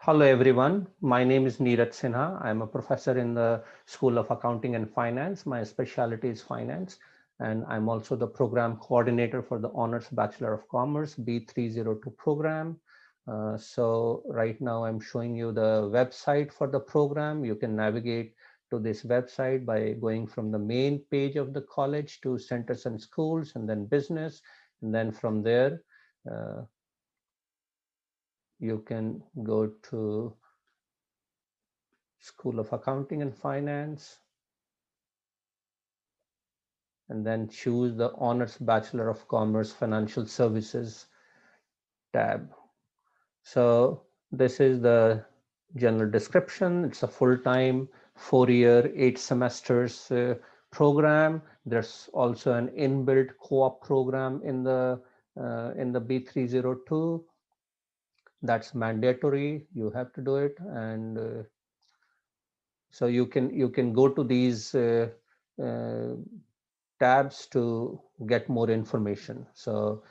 Hello everyone, my name is Neeraj Sinha. I'm a professor in the School of Accounting and Finance. My specialty is finance, and I'm also the program coordinator for the Honours Bachelor of Commerce B302 program. So right now I'm showing you the website for the program. You can navigate to this website by going from the main page of the college to centers and schools and then business. And then from there, uh, you can go to School of Accounting and Finance, and then choose the Honours Bachelor of Commerce Financial Services tab. So this is the general description. It's a full-time 4-year, 8 semesters program. There's also an inbuilt co-op program in the B302. That's mandatory. You have to do it, and so you can go to these uh, tabs to get more information. So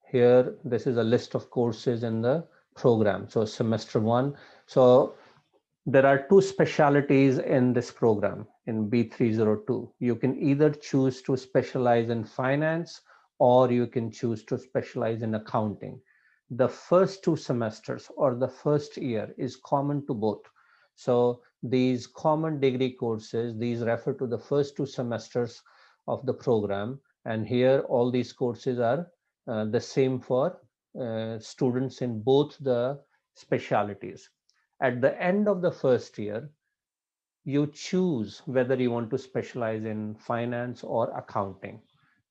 here, this is a list of courses in the program. So semester 1. So there are 2 specialties in this program in B302. You can either choose to specialize in finance or you can choose to specialize in accounting. The first 2 semesters or the first year is common to both. So these common degree courses, these refer to the first 2 semesters of the program. And here all these courses are the same for students in both the specialities. At the end of the first year, you choose whether you want to specialize in finance or accounting.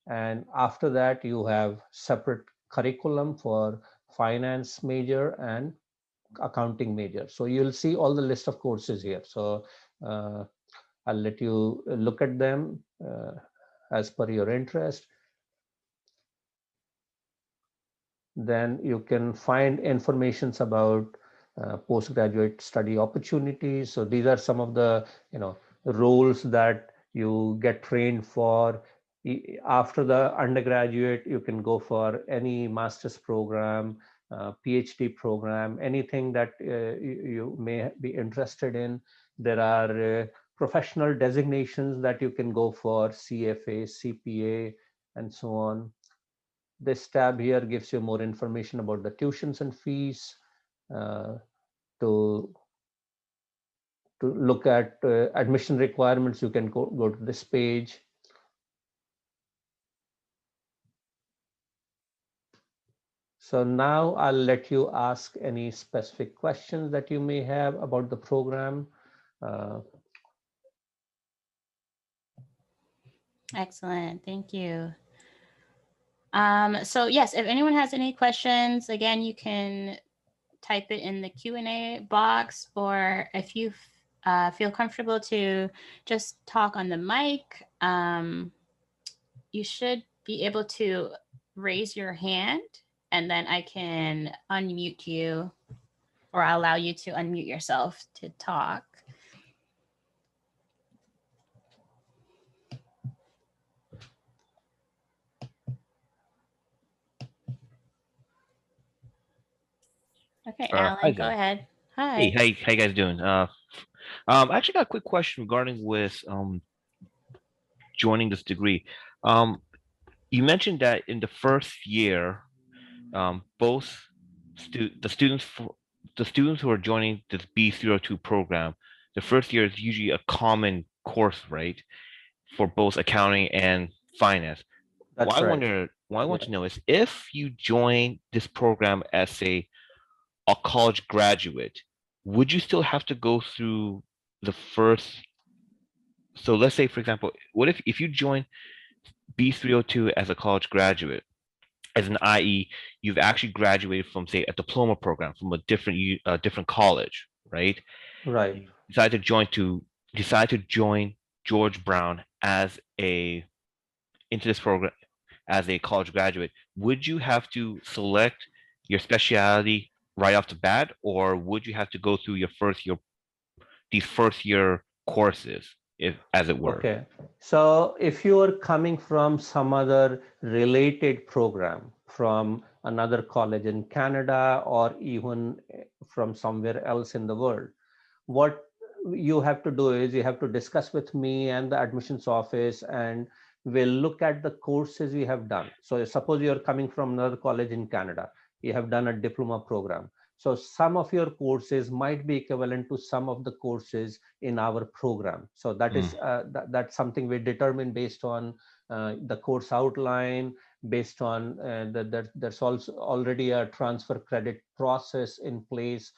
And after that, you have separate curriculum for finance major and accounting major. So you'll see all the list of courses here. So uh, I'll let you look at them as per your interest. Then you can find informations about postgraduate study opportunities. So these are some of the roles that you get trained for. After the undergraduate, you can go for any master's program, PhD program, anything that you may be interested in. There are professional designations that you can go for, CFA, CPA, and so on. This tab here gives you more information about the tuitions and fees. uh, to look at admission requirements, you can go to this page. So now I'll let you ask any specific questions that you may have about the program. Excellent. Thank you. So yes, if anyone has any questions, again, you can type it in the Q&A box, or if you feel comfortable to just talk on the mic, you should be able to raise your hand and then I can unmute you, or I'll allow you to unmute yourself to talk. Okay, Hi Alan, go there. ahead. Hey, Hi. how you guys doing? I actually got a quick question regarding with joining this degree. You mentioned that in the first year, both the students who are joining this B302 program, the first year is usually a common course, right, for both accounting and finance. That's right. What I want Yeah. to know is if you join this program as a college graduate, would you still have to go through the first? So let's say, for example, what if you join B302 as a college graduate, as an IE, you've actually graduated from, say, a diploma program from a different college, right? Right. You decide to join George Brown as a into this program as a college graduate. Would you have to select your specialty right off the bat, or would you have to go through these first year courses, if as it were? Okay. So if you are coming from some other related program, from another college in Canada or even from somewhere else in the world. What you have to do is you have to discuss with me and the admissions office, and we'll look at the courses you have done. So suppose you're coming from another college in Canada, you have done a diploma program. So some of your courses might be equivalent to some of the courses in our program. So that is that's something we determine based on the course outline, based on there's also already a transfer credit process in place.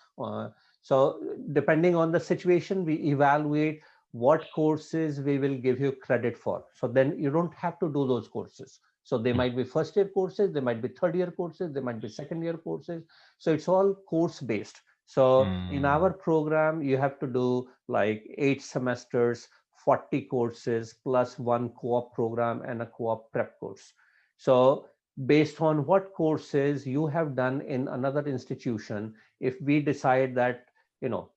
So depending on the situation, we evaluate what courses we will give you credit for. So then you don't have to do those courses. So they might be first year courses, they might be third year courses, they might be second year courses. So it's all course based. So in our program, you have to do like 8 semesters, 40 courses plus one co-op program and a co-op prep course. So based on what courses you have done in another institution, if we decide that, you know,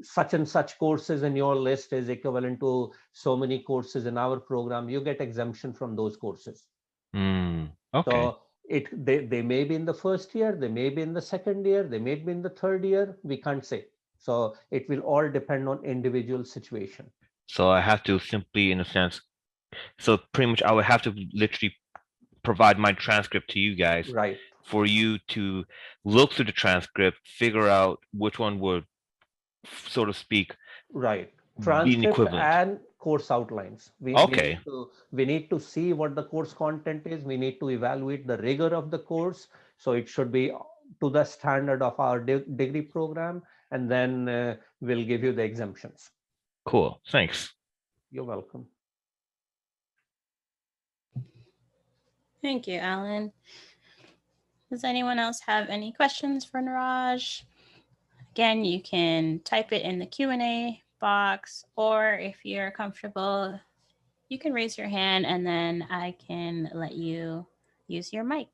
such and such courses in your list is equivalent to so many courses in our program, you get exemption from those courses. Okay. So they may be in the first year, they may be in the second year, they may be in the third year, we can't say. So it will all depend on individual situation. So I have to simply, in a sense, so pretty much I would have to literally provide my transcript to you guys Right, for you to look through the transcript, figure out which one would, so to speak, right. be an Transcript equivalent. and course outlines. Okay. We need to see what the course content is. We need to evaluate the rigor of the course. So it should be to the standard of our degree program, and then we'll give you the exemptions. Cool. Thanks. You're welcome. Thank you, Alan. Does anyone else have any questions for Niraj? Again, you can type it in the Q&A box, or if you're comfortable, you can raise your hand and then I can let you use your mic.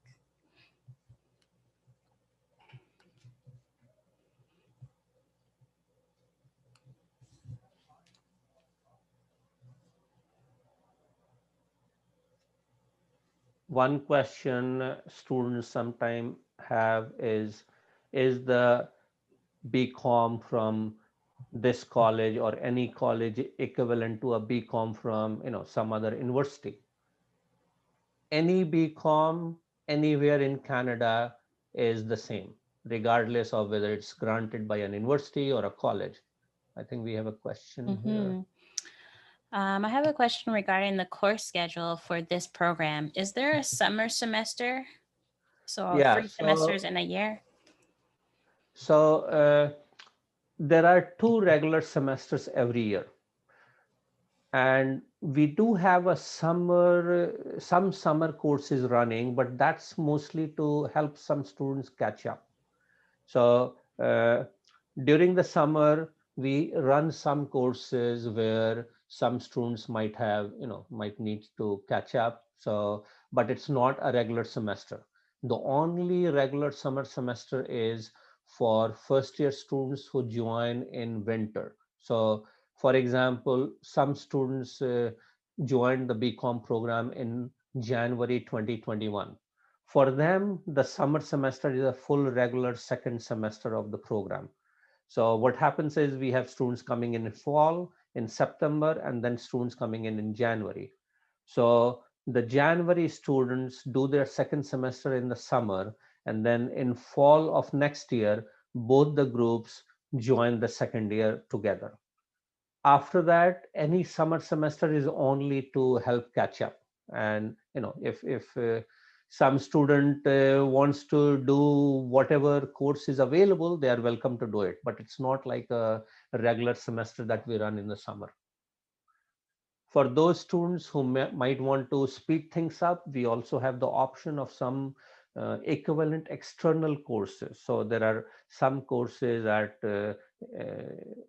One question students sometimes have is the BCom from this college or any college equivalent to a BCom from, you know, some other university? Any BCom anywhere in Canada is the same, regardless of whether it's granted by an university or a college. I think we have a question here. I have a question regarding the course schedule for this program. Is there a summer semester? So Yeah, 3 semesters in a year? so there are 2 regular semesters every year, and we do have a some summer courses running, but that's mostly to help some students catch up. So during the summer, we run some courses where some students might have, you know, might need to catch up. So, but it's not a regular semester. The only regular summer semester is for first year students who join in winter. So, for example, some students joined the BCom program in January 2021. For them, the summer semester is a full regular second semester of the program. So what happens is we have students coming in fall, in September, and then students coming in January. So the January students do their second semester in the summer, and then in fall of next year, both the groups join the second year together. After that, any summer semester is only to help catch up. And, you know, if some student wants to do whatever course is available, they are welcome to do it, but it's not like a regular semester that we run in the summer. For those students who might want to speed things up, we also have the option of some equivalent external courses. So there are some courses at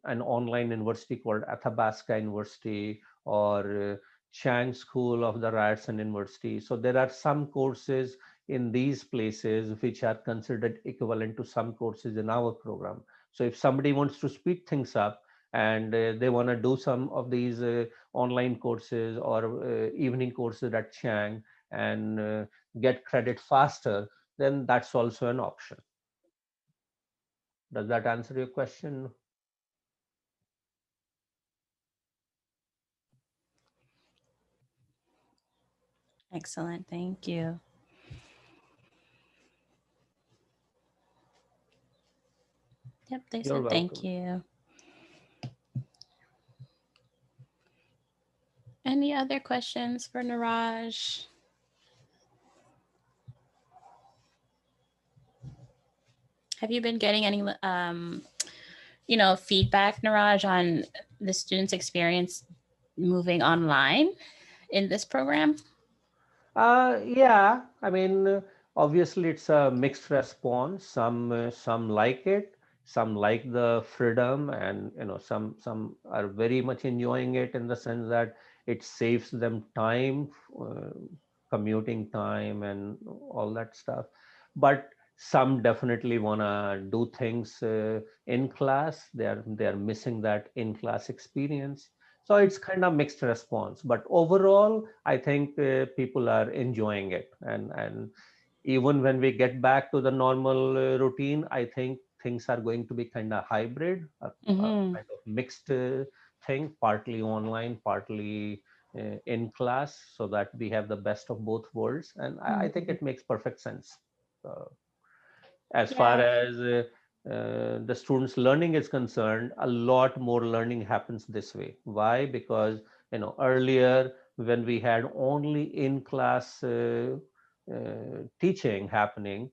an online university called Athabasca University, or Chang School of the Ryerson University. So there are some courses in these places which are considered equivalent to some courses in our program. So if somebody wants to speed things up and they want to do some of these online courses or evening courses at Chang, and get credit faster, then that's also an option. Does that answer your question? Excellent. Thank you. Yep, they You're said thank welcome. you. Any other questions for Niraj? Have you been getting any feedback, Niraj, on the students' experience moving online in this program? Yeah, I mean, obviously it's a mixed response. Some like it, some like the freedom, and some are very much enjoying it in the sense that it saves them time, uh, commuting time, and all that stuff. But some definitely wanna do things in class. They are missing that in class experience. So it's kind of mixed response, but overall I think people are enjoying it, and even when we get back to the normal routine, I think things are going to be kind of hybrid, a Mm-hmm. kind of mixed thing, partly online, partly in class, so that we have the best of both worlds, and I think it makes perfect sense. As far Yeah. as the students learning is concerned, a lot more learning happens this way. Why? Because earlier, when we had only in class teaching happening,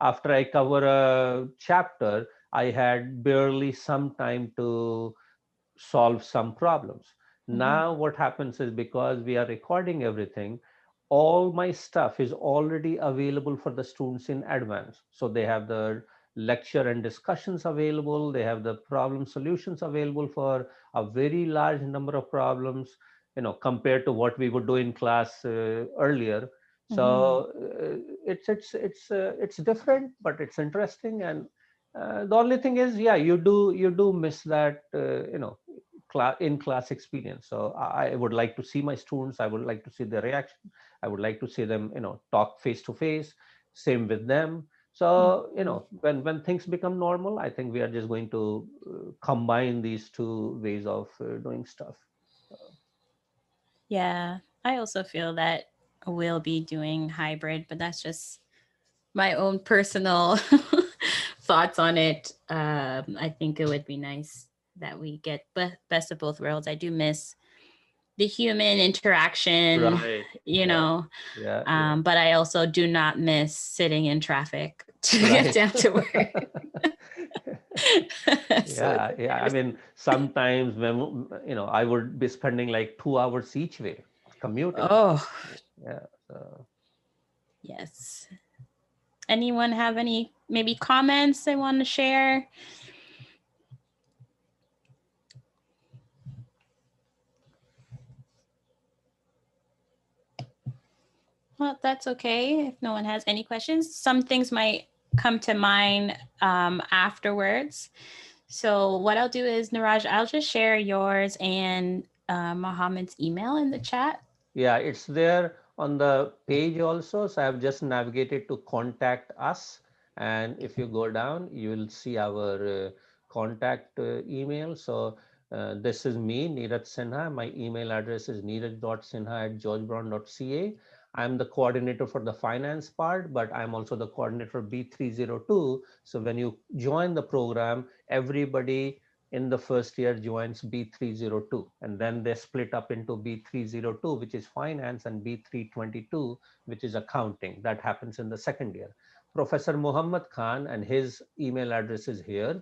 after I cover a chapter, I had barely some time to solve some problems. Mm-hmm. Now what happens is, because we are recording everything, all my stuff is already available for the students in advance. So they have the lecture and discussions available, they have the problem solutions available for a very large number of problems, compared to what we would do in class earlier. Mm-hmm. So it's different, but it's interesting. And the only thing is, yeah, you do miss that in class experience. So I would like to see my students, I would like to see their reaction, I would like to see them talk face to face, same with them. So when things become normal, I think we are just going to combine these two ways of doing stuff. Yeah, I also feel that we'll be doing hybrid, but that's just my own personal thoughts on it. I think it would be nice that we get best of both worlds. I do miss the human interaction, Right. Yeah. Yeah. Yeah. but I also do not miss sitting in traffic to get Right. down to work. So it's Yeah, yeah. I mean, sometimes when I would be spending like 2 hours each way commuting. oh Yeah. So. yes. Anyone have any maybe comments they want to share? Well, that's okay if no one has any questions. Some things might come to mind afterwards. So what I'll do is, Niraj, I'll just share yours and Mohammed's email in the chat. Yeah, it's there on the page also. So I've just navigated to contact us. And if you go down, you will see our contact email. So this is me, Neeraj Sinha. My email address is neeraj.sinha@georgebrown.ca. I'm the coordinator for the finance part, but I'm also the coordinator of B302. So when you join the program, everybody in the first year joins B302, and then they split up into B302, which is finance, and B322, which is accounting. That happens in the second year. Professor Muhammad Khan, and his email address is here.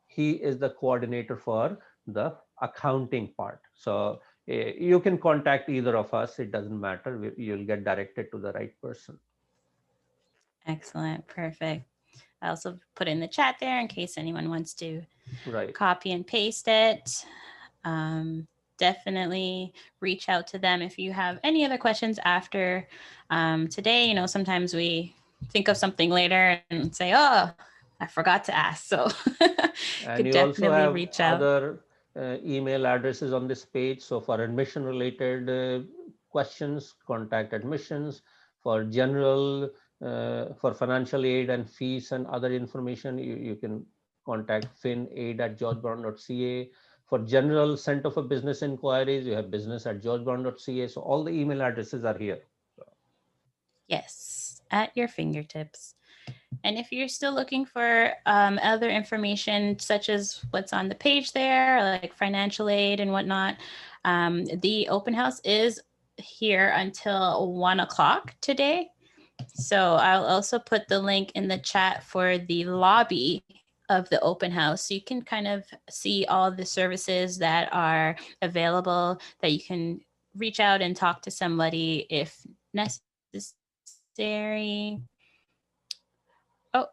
He is the coordinator for the accounting part. So you can contact either of us. It doesn't matter. You'll get directed to the right person. Excellent. Perfect. I also put in the chat there in case anyone wants to Right. copy and paste it. Definitely reach out to them if you have any other questions after today. Sometimes we think of something later and say, oh, I forgot to ask. So And could you also definitely have reach out. other email addresses on this page. So for admission related questions, contact admissions. For general, for financial aid and fees and other information, you can contact finaid@georgebrown.ca. For general Center for Business Inquiries, you have business@georgebrown.ca. So all the email addresses are here. Yes, at your fingertips. And if you're still looking for other information, such as what's on the page there, like financial aid and whatnot, the open house is here until 1 o'clock today. So I'll also put the link in the chat for the lobby of the open house. So you can kind of see all the services that are available, that you can reach out and talk to somebody if necessary. Oh,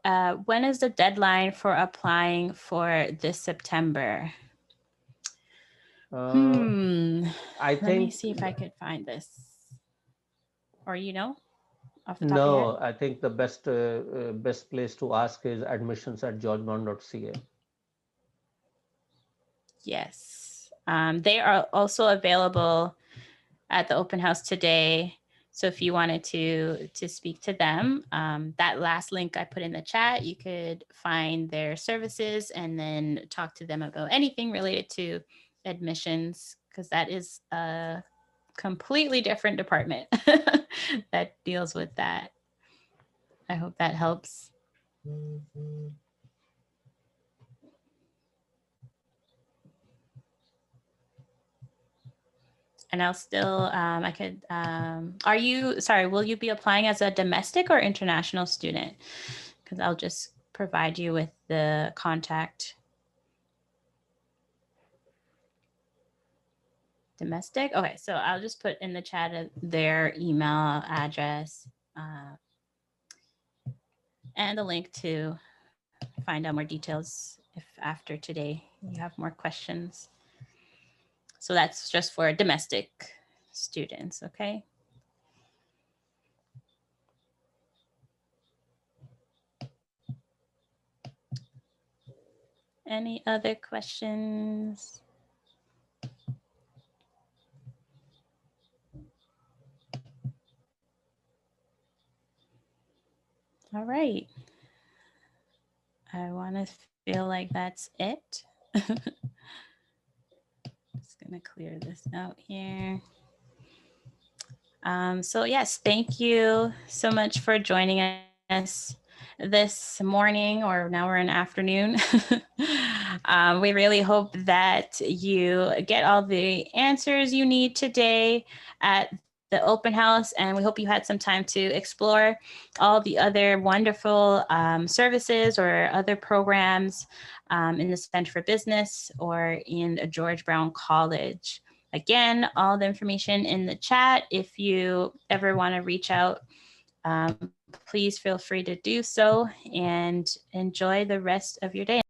when is the deadline for applying for this September? I Let me think see if I could find this. Or off the top of your head? no, I think the best place to ask is admissions@georgebrown.ca. Yes. They are also available at the open house today. So if you wanted to speak to them, that last link I put in the chat, you could find their services and then talk to them about anything related to admissions, because that is a completely different department that deals with that. I hope that helps. And I'll still, I could, will you be applying as a domestic or international student? Because I'll just provide you with the contact. Domestic? Okay, so I'll just put in the chat their email address and a link to find out more details if after today you have more questions. So that's just for domestic students, okay? Any other questions? All right. I want to feel like that's it. Just gonna clear this out here. So yes, thank you so much for joining us this morning, or now we're in afternoon. We really hope that you get all the answers you need today at the open house, and we hope you had some time to explore all the other wonderful services or other programs in the Center for Business or in George Brown College. Again, all the information in the chat. If you ever want to reach out, please feel free to do so, and enjoy the rest of your day.